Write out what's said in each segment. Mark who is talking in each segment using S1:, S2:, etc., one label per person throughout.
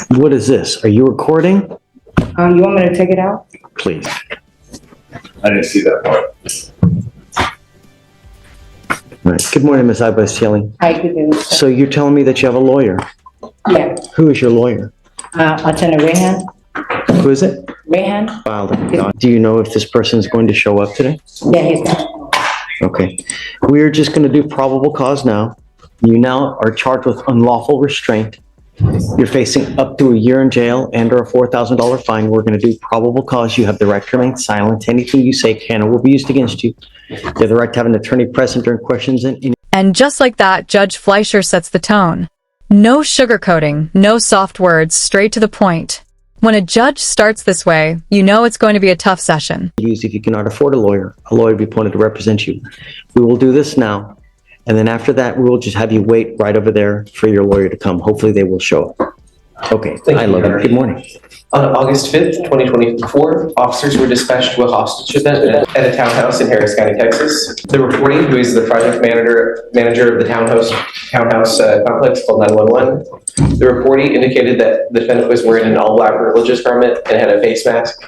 S1: What is this? Are you recording?
S2: You want me to take it out?
S1: Please.
S3: I didn't see that part.
S1: All right. Good morning, Ms. Ibasieli.
S2: Hi, good day.
S1: So you're telling me that you have a lawyer?
S2: Yeah,
S1: Who is your lawyer?
S2: Attorney Rehan.
S1: Who is it?
S2: Rehan?
S1: Do you know if this person is going to show up today?
S2: Yeah, he's
S1: Okay. We're just going to do probable cause now. You now are charged with unlawful restraint. You're facing up to a year in jail and or a $4,000 fine. We're going to do probable cause. You have the right to remain silent. Anything you say can or will be used against you. You have the right to have an attorney present during questions
S4: And just like that, Judge Fleischer sets the tone. No sugarcoating, no soft words, straight to the point. When a judge starts this way, you know it's going to be a tough session.
S1: If you cannot afford a lawyer will be appointed to represent you. We will do this now. And then after that, we will just have you wait right over there for your lawyer to come. Hopefully they will show up. Okay, I love it. Good morning.
S5: On August 5th, 2024, officers were dispatched to a hostage event at a townhouse in Harris County, Texas. The reporting, who is the project manager of the townhouse complex, called 911. The reporting indicated that the defendant was wearing an all-black religious garment and had a face mask.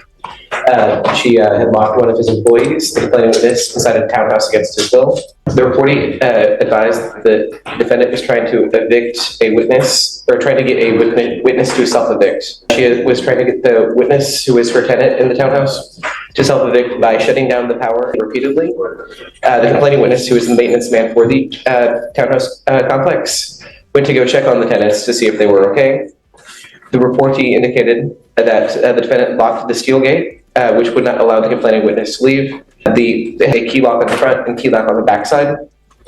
S5: She had locked one of his employees, the complaining witness, inside a townhouse against his will. The reporting advised the defendant was trying to evict a witness, or trying to get a witness to self-evict. She was trying to get the witness, who was her tenant in the townhouse, to self-evict by shutting down the power repeatedly. The complaining witness, who was the maintenance man for the townhouse complex, went to go check on the tenants to see if they were okay. The reportee indicated that the defendant locked the steel gate, which would not allow the complaining witness to leave. They had a key lock on the front and key lock on the back side.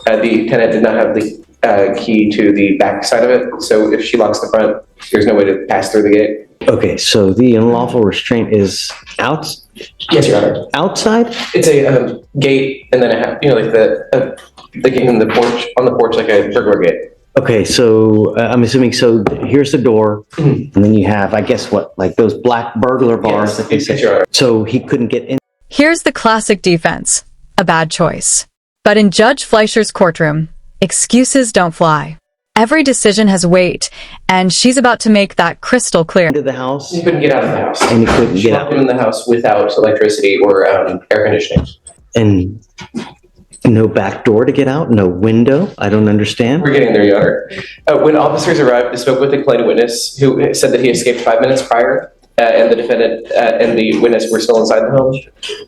S5: The tenant did not have the key to the back side of it, so if she locks the front, there's no way to pass through the gate.
S1: Okay, so the unlawful restraint is out?
S5: Yes, Your Honor.
S1: Outside?
S5: It's a gate, and then like the gate in the porch, on the porch, like a burglar gate.
S1: Okay, so I'm assuming, so here's the door, and then you have, I guess, what, like those black burglar bars that they say.
S5: Sure.
S1: So he couldn't get in.
S4: Here's the classic defense. A bad choice. But in Judge Fleischer's courtroom, excuses don't fly. Every decision has weight, and she's about to make that crystal clear.
S1: Into the house?
S5: He couldn't get out of the house.
S1: And he couldn't
S5: She
S1: get
S5: locked
S1: out.
S5: him in the house without electricity or air conditioning.
S1: And no back door to get out? No window? I don't understand.
S5: We're getting there, Your Honor. When officers arrived, they spoke with the complaining witness, who said that he escaped 5 minutes prior, and the defendant and the witness were still inside the home.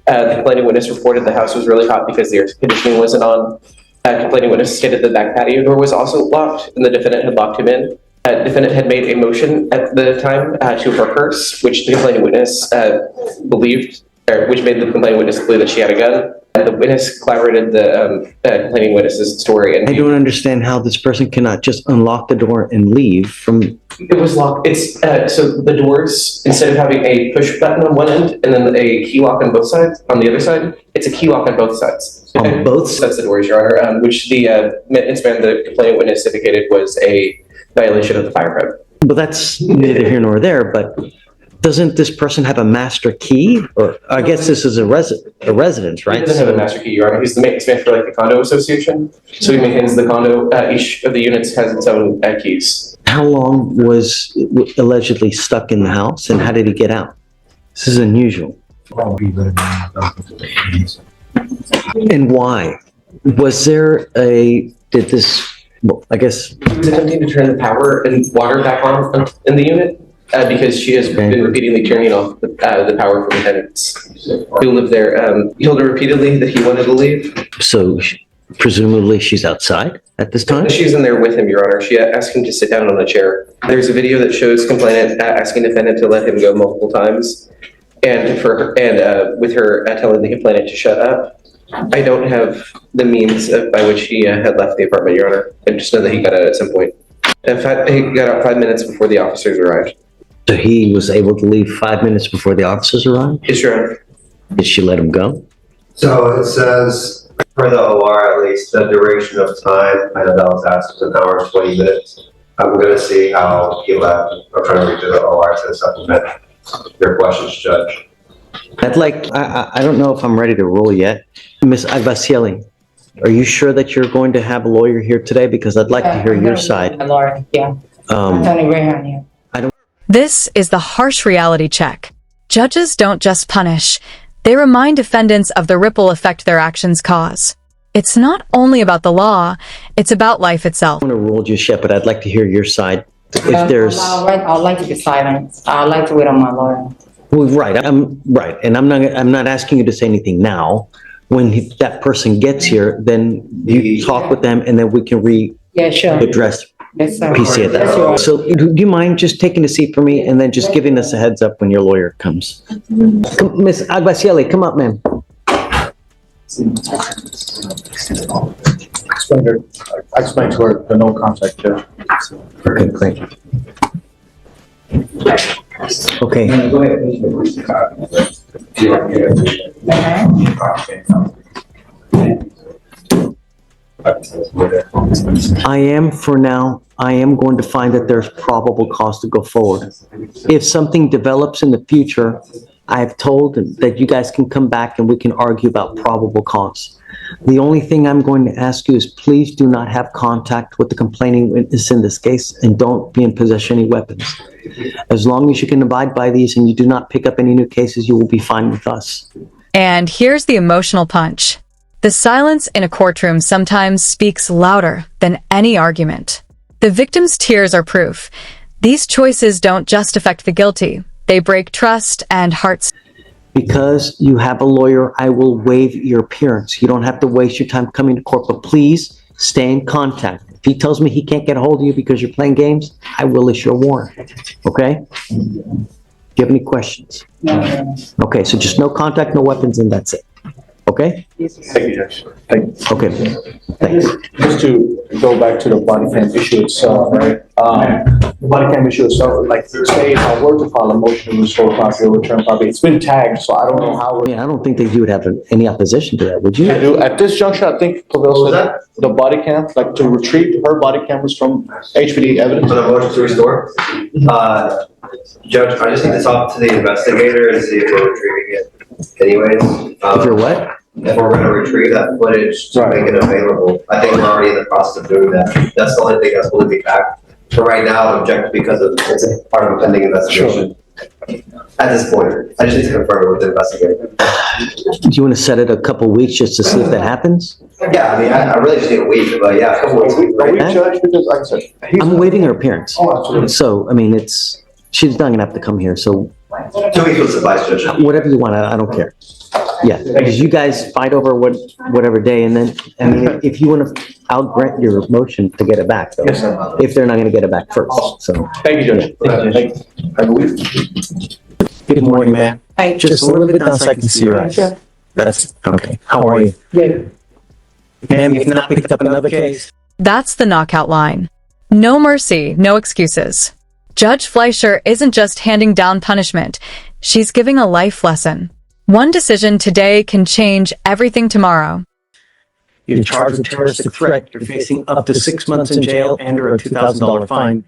S5: The complaining witness reported the house was really hot because the air conditioning wasn't on. Complaining witness stated the back patio door was also locked, and the defendant had locked him in. Defendant had made a motion at the time to her purse, which the complaining witness believed, or which made the complaining witness believe that she had a gun. The witness corroborated the complaining witness's story. And
S1: I don't understand how this person cannot just unlock the door and leave from...
S5: It was locked. It's so the doors, instead of having a push button on one end and then a key lock on both sides, on the other side, it's a key lock on both sides.
S1: On both sides?
S5: That's the doors, Your Honor, which the maintenance man, the complaining witness, indicated was a violation of the fire code.
S1: But that's neither here nor there, but doesn't this person have a master key? Or I guess this is a residence, right?
S5: He doesn't have a master key, Your Honor. He's the maintenance man for like the condo association. So he maintains the condo. Each of the units has its own keys.
S1: How long was allegedly stuck in the house and how did he get out? This is unusual. And why? Was there did this, well, I guess...
S5: He was attempting to turn the power and water back on in the unit. Because she has been repeatedly turning off the power from the tenants who live there. He told her repeatedly that he wanted to leave.
S1: So presumably she's outside at this time?
S5: She's in there with him, Your Honor. She asked him to sit down on a chair. There's a video that shows complainant asking defendant to let him go multiple times, and with her telling the complainant to shut up. I don't have the means by which he had left the apartment, Your Honor. I just know that he got out at some point. He got out 5 minutes before the officers arrived.
S1: So he was able to leave 5 minutes before the officers arrived?
S5: Yes, Your Honor.
S1: Did she let him go?
S3: So it says, for the OR, at least, the duration of time, I know that was asked, was an hour and 20 minutes. I'm going to see how he left. I'm trying to read through the OR to supplement your questions, Judge.
S1: I don't know if I'm ready to rule yet. Ms. Ibasieli, are you sure that you're going to have a lawyer here today? Because I'd like to hear your side.
S2: Lawyer, yeah. Attorney Rehan, yeah.
S4: This is the harsh reality check. Judges don't just punish. They remind defendants of the ripple effect their actions cause. It's not only about the law, it's about life itself.
S1: I'm going to rule just yet, but I'd like to hear your side. If there's,
S2: I'd like to be silent. I'd like to wait on my lawyer.
S1: well, right, I'm right, and I'm not asking you to say anything now. When that person gets here, then you talk with them, and then we can
S2: Yeah, sure.
S1: readdress
S2: Yes, sir.
S1: PC at
S2: Yes, you
S1: that.
S2: are.
S1: So do you mind just taking a seat for me and then just giving us a heads up when your lawyer comes? Come, Miss Agbacieli, come up, ma'am.
S6: I explained to her the no contact, Judge.
S1: Okay, great. Okay, I am going to find that there's probable cause to go forward. If something develops in the future, I have told that you guys can come back and we can argue about probable cause. The only thing I'm going to ask you is please do not have contact with the complaining witness in this case and don't be in possession of any weapons. As long as you can abide by these and you do not pick up any new cases, you will be fine with us.
S4: And here's the emotional punch. The silence in a courtroom sometimes speaks louder than any argument. The victim's tears are proof. These choices don't just affect the guilty. They break trust and hearts.
S1: Because you have a lawyer, I will waive your appearance. You don't have to waste your time coming to court, but please stay in contact. If he tells me he can't get a hold of you because you're playing games, I will issue a warrant, okay? Do you have any questions? Okay, so just no contact, no weapons, and that's it, okay?
S6: Thank you, Judge. Thank you.
S1: Okay, thanks.
S6: Just to go back to the body cam issue itself, right? The body cam issue itself, like, say if I were to file a motion to restore property or return property, it's been tagged, so I don't know how
S1: I
S6: we're
S1: mean, I don't think that you would have any opposition to that, would you?
S6: to do. At this juncture, I think Gavel said the body cam, like to retrieve her body cameras from HPD evidence.
S3: For the motion to restore, Judge, I just need to talk to the investigator and see if we're retrieving it anyways.
S1: If you're what?
S3: If we're gonna retrieve that footage to make it available, I think we're already in the process of doing that. That's the only thing that's holding me back. For right now, I'm objecting because of, it's part of a pending investigation. At this point, I just need to confirm it with the investigator.
S1: Do you want to set it a couple weeks just to see if that happens?
S3: Yeah, I mean, I really just need a week, but yeah, a couple weeks.
S6: Are we,
S1: Right.
S6: Judge, because like I said,
S1: I'm waiving her appearance.
S6: Oh, absolutely.
S1: So, I mean, she's not gonna have to come here, so
S3: 2 weeks will suffice, Judge.
S1: whatever you want, I don't care. Yeah, because you guys fight over whatever day, and then, I mean, if you want to, I'll grant your motion to get it back, though.
S6: Yes, sir.
S1: If they're not gonna get it back first, so.
S6: Thank you, Judge. Thank you. Have a week.
S7: Good morning, ma'am.
S2: Hi.
S7: Just a little bit down so I can see your eyes.
S2: Sure.
S7: That's, okay. How are you?
S2: Good.
S7: Ma'am, you've not picked up another case?
S4: That's the knockout line. No mercy, no excuses. Judge Fleischer isn't just handing down punishment. She's giving a life lesson. One decision today can change everything tomorrow.
S7: You're charged with terroristic threat. You're facing up to 6 months in jail and or a $2,000 fine.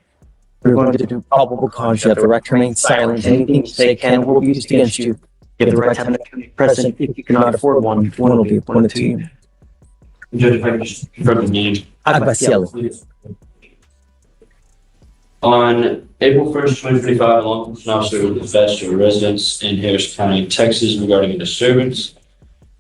S7: We're going to do probable cause. You have the right to remain silent. Anything you say can or will be used against you. You have the right to have an attorney present. If you cannot afford one will be appointed to you.
S8: Judge, if I could just confirm the name.
S7: Agbacieli.
S8: On April 1st, 2025, a law enforcement officer was dispatched to a residence in Harris County, Texas regarding a disturbance.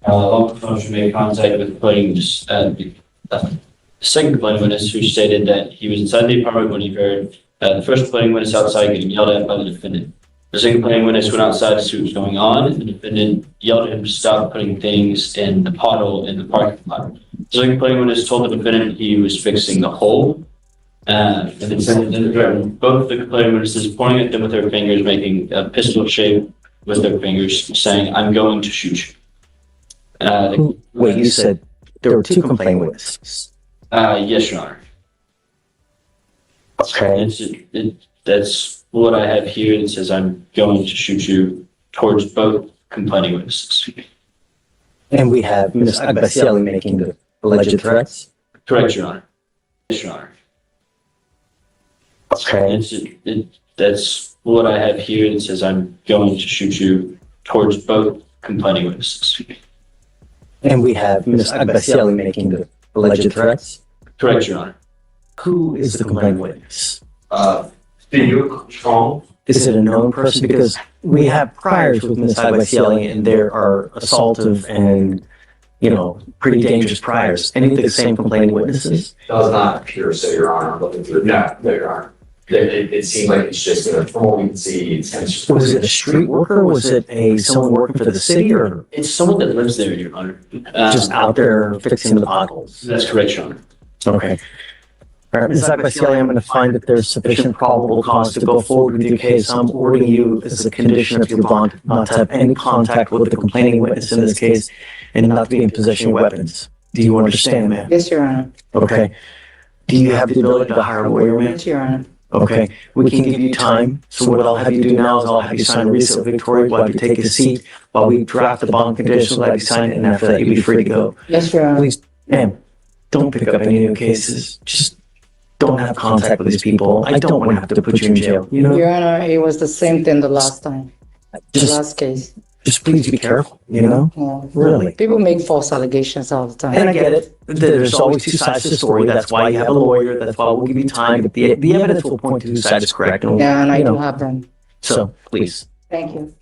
S8: Law enforcement officer made contact with the second complaining witness who stated that he was inside the apartment when he heard the first complaining witness outside getting yelled at by the defendant. The second complaining witness went outside to see what was going on, and the defendant yelled at him to stop putting things in the pothole in the parking lot. The second complaining witness told the defendant he was fixing the hole. And the defendant threatened both the complaining witnesses, pointing at them with their fingers, making a pistol shape with their fingers, saying, "I'm going to shoot you."
S7: Wait, you said there were two complaining witnesses.
S8: Yes, Your Honor.
S7: Okay.
S8: That's what I have here. It says, "I'm going to shoot you," towards both complaining witnesses.
S7: And we have Ms. Agbacieli making the alleged threats.
S8: Correct, Your Honor. Yes, Your Honor.
S7: Okay.
S8: That's what I have here. It says, "I'm going to shoot you," towards both complaining witnesses.
S7: And we have Ms. Agbacieli making the alleged threats.
S8: Correct, Your Honor.
S7: Who is the complaining witness?
S8: Theo Strong
S7: Is it a known person? Because we have priors with Ms. Iglesias, and there are assaultive and, pretty dangerous priors. Any of the same complaining witnesses?
S9: Does not appear so, Your Honor. I'm looking through. No, Your Honor. It seemed like it's just, from what we can see, it's just.
S7: Was it a street worker? Was it someone working for the city, or
S8: It's someone that lives there, Your Honor.
S7: just out there fixing the potholes?
S8: That's correct, Your Honor.
S7: Okay. All right, Ms. Iglesias, I'm going to find that there's sufficient probable cause to go forward with your case. I'm ordering you as a condition of your bond not to have any contact with the complaining witness in this case and not to be in possession of weapons. Do you understand, ma'am?
S2: Yes, Your Honor.
S7: Okay. Do you have the ability to hire a lawyer, ma'am?
S2: Yes, Your Honor.
S7: Okay, we can give you time. So what I'll have you do now is I'll have you sign a receipt of victory while you take a seat, while we draft the bond conditions, let you sign it, and after that, you'll be free to go.
S2: Yes, Your Honor.
S7: Please, ma'am, don't pick up any new cases. Just don't have contact with these people. I don't want to have to put you in jail,
S2: Your Honor, it was the same thing the last time, the
S7: Just,
S2: last case.
S7: just please be careful,
S2: Yeah.
S7: Really.
S2: People make false allegations all the time.
S7: And I get it. There's always two sides to the story. That's why you have a lawyer. That's why we'll give you time. But the evidence will point to whose side is correct.
S2: Yeah, and I do have them.
S7: So, please.
S2: Thank you.